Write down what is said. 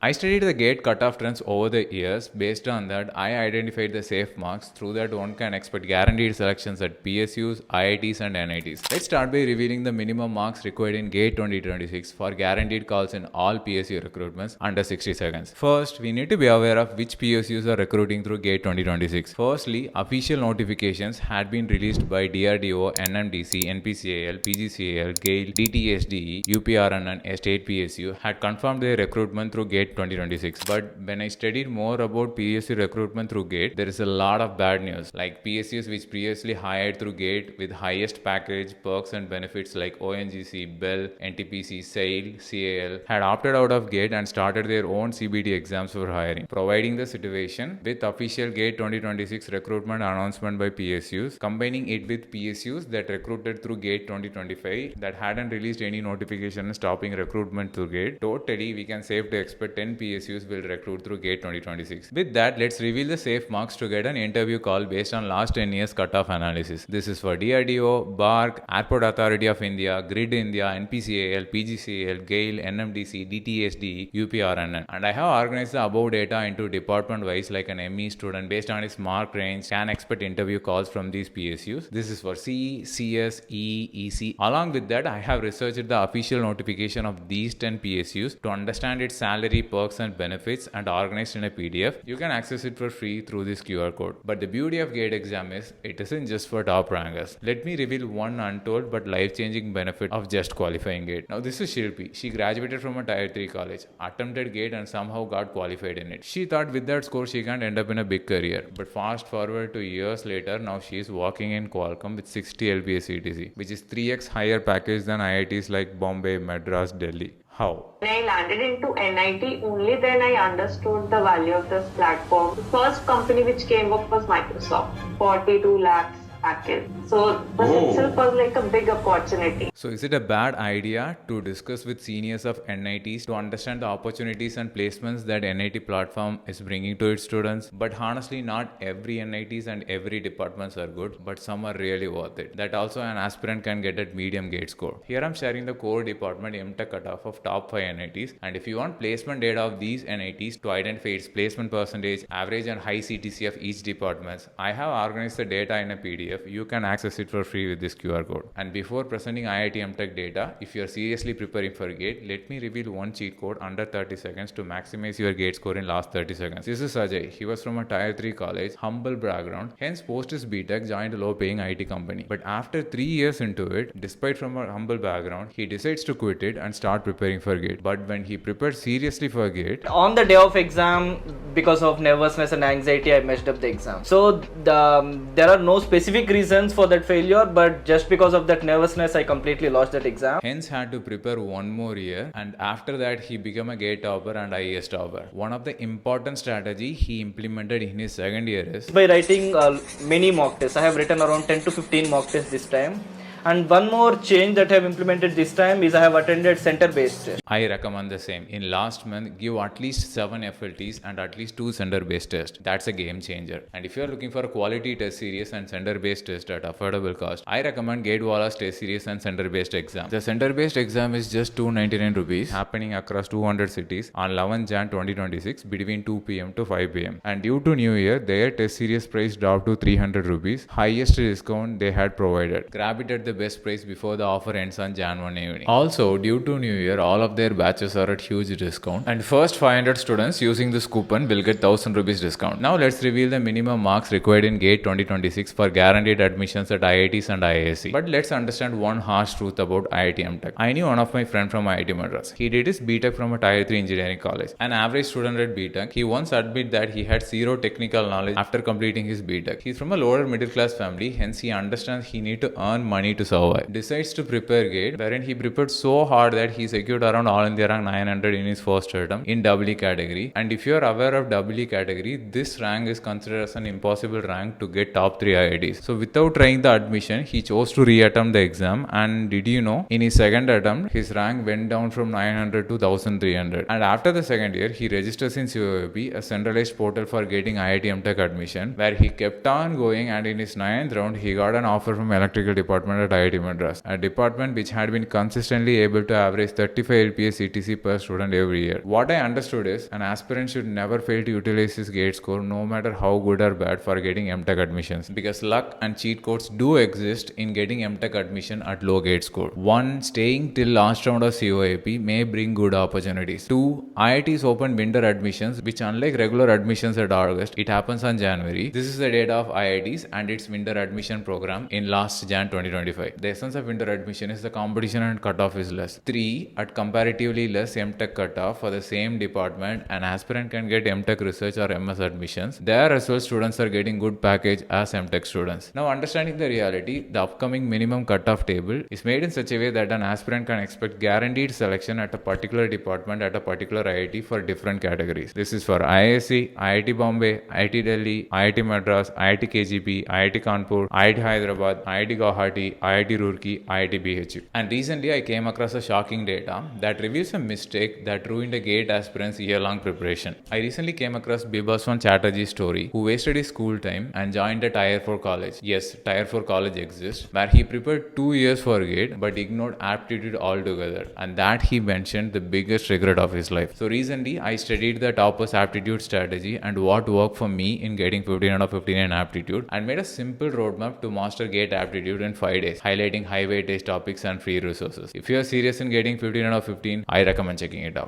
I studied the gate cutoff trends over the years. Based on that, I identified the safe marks. Through that, one can expect guaranteed selections at PSUs, IITs, and NITs. Let's start by revealing the minimum marks required in GATE 2026 for guaranteed calls in all PSU recruitments under 60 seconds. First, we need to be aware of which PSUs are recruiting through GATE 2026. Firstly, official notifications had been released by DRDO, NMDC, NPCAL, PGCAL, GAIL, DTSDE, UPRN, and State PSU had confirmed their recruitment through GATE 2026. But when I studied more about PSU recruitment through GATE, there is a lot of bad news. Like PSUs which previously hired through GATE with highest package, perks and benefits like ONGC, BEL, NTPC, SAIL, CAL had opted out of GATE and started their own CBT exams for hiring, providing the situation with official GATE 2026 recruitment announcement by PSUs, combining it with PSUs that recruited through GATE 2025 that hadn't released any notification stopping recruitment through GATE. Totally, we can safe to expect 10 PSUs will recruit through GATE 2026. With that, let's reveal the safe marks to get an interview call based on last 10 years cutoff analysis. This is for DRDO, BARC, Airport Authority of India, Grid India, NPCAL, PGCAL, GAIL, NMDC, DTSD, UPRNN. And I have organized the above data into department wise, like an ME student based on its mark range can expect interview calls from these PSUs. This is for C, CS, E, EC. Along with that, I have researched the official notification of these 10 PSUs to understand its salary, perks and benefits and organized in a PDF. You can access it for free through this QR code. But the beauty of GATE exam is it isn't just for top rankers. Let me reveal one untold but life-changing benefit of just qualifying GATE. Now this is Shilpi. She graduated from a tier 3 college, attempted GATE and somehow got qualified in it. She thought with that score she can't end up in a big career. But fast forward to years later, now she is working in Qualcomm with 60 LPA CTC, which is 3x higher package than IITs like Bombay, Madras, Delhi. How? When I landed into NIT, only then I understood the value of this platform. The first company which came up was Microsoft, 42 lakhs package. So this itself was like a big opportunity. So is it a bad idea to discuss with seniors of NITs to understand the opportunities and placements that NIT platform is bringing to its students? But honestly, not every NITs and every departments are good, but some are really worth it. That also an aspirant can get at medium GATE score. Here I'm sharing the core department MTech cutoff of top 5 NITs, and if you want placement data of these NITs to identify its placement percentage, average and high CTC of each department, I have organized the data in a PDF. You can access it for free with this QR code. And before presenting IIT MTech data, if you are seriously preparing for GATE, let me reveal one cheat code under 30 seconds to maximize your GATE score in last 30 seconds. This is Ajay. He was from a tier 3 college, humble background, hence post his BTech, joined a low paying IT company. But after 3 years into it, despite from a humble background, he decides to quit it and start preparing for GATE. But when he prepared seriously for GATE, on the day of exam, because of nervousness and anxiety, I messed up the exam. So there are no specific reasons for that failure, but just because of that nervousness, I completely lost that exam. Hence had to prepare one more year, and after that he became a GATE topper and IIS topper. One of the important strategy he implemented in his second year is by writing many mock tests. I have written around 10 to 15 mock tests this time. And one more change that I have implemented this time is I have attended center-based tests. I recommend the same. In last month, give at least 7 FLTs and at least 2 center-based tests. That's a game changer. And if you are looking for a quality test series and center-based test at affordable cost, I recommend GATE Wallah's test series and center-based exam. The center-based exam is just 299 rupees, happening across 200 cities on 11 Jan 2026 between 2 pm to 5 pm. And due to New Year, their test series price dropped to 300 rupees, highest discount they had provided. Grab it at the best price before the offer ends on Jan 1 evening. Also, due to New Year, all of their batches are at huge discount, and first 500 students using this coupon will get 1000 rupees discount. Now let's reveal the minimum marks required in GATE 2026 for guaranteed admissions at IITs and IISc. But let's understand one harsh truth about IIT MTech. I knew one of my friend from IIT Madras. He did his BTech from a tier 3 engineering college. An average student at BTech, he once admitted that he had zero technical knowledge after completing his BTech. He's from a lower middle class family, hence he understands he need to earn money to survive. Decides to prepare GATE, wherein he prepared so hard that he secured around All India rank 900 in his first attempt in EE category. And if you are aware of EE category, this rank is considered as an impossible rank to get top 3 IITs. So without trying the admission, he chose to re-attempt the exam. And did you know, in his second attempt, his rank went down from 900 to 1300. And after the second year, he registers in COAP, a centralized portal for getting IIT MTech admission, where he kept on going, and in his 9th round, he got an offer from electrical department at IIT Madras, a department which had been consistently able to average 35 LPS ETC per student every year. What I understood is an aspirant should never fail to utilize his gate score no matter how good or bad for getting MTech admissions, because luck and cheat codes do exist in getting MTech admission at low gate score. 1. Staying till last round of COAP may bring good opportunities. 2. IITs open winter admissions, which unlike regular admissions at August, it happens on January. This is the data of IITs and its winter admission program in last Jan 2025. The essence of winter admission is the competition and cutoff is less. 3. At comparatively less MTech cutoff for the same department, an aspirant can get MTech research or MS admissions. There as well, students are getting good package as MTech students. Now, understanding the reality, the upcoming minimum cutoff table is made in such a way that an aspirant can expect guaranteed selection at a particular department at a particular IIT for different categories. This is for IISc, IIT Bombay, IIT Delhi, IIT Madras, IIT KGP, IIT Kanpur, IIT Hyderabad, IIT Guwahati, IIT Roorkee, IIT BHU. And recently I came across a shocking data that reveals a mistake that ruined a GATE aspirant's year-long preparation. I recently came across Bibaswan Chatterjee's story, who wasted his school time and joined a Tier 4 college. Yes, Tier 4 college exists, where he prepared 2 years for GATE but ignored aptitude altogether, and that he mentioned the biggest regret of his life. So recently I studied the toppers aptitude strategy and what worked for me in getting 15 out of 15 in aptitude, and made a simple roadmap to master GATE aptitude in 5 days, highlighting high weightage topics and free resources. If you are serious in getting 15 out of 15, I recommend checking it out.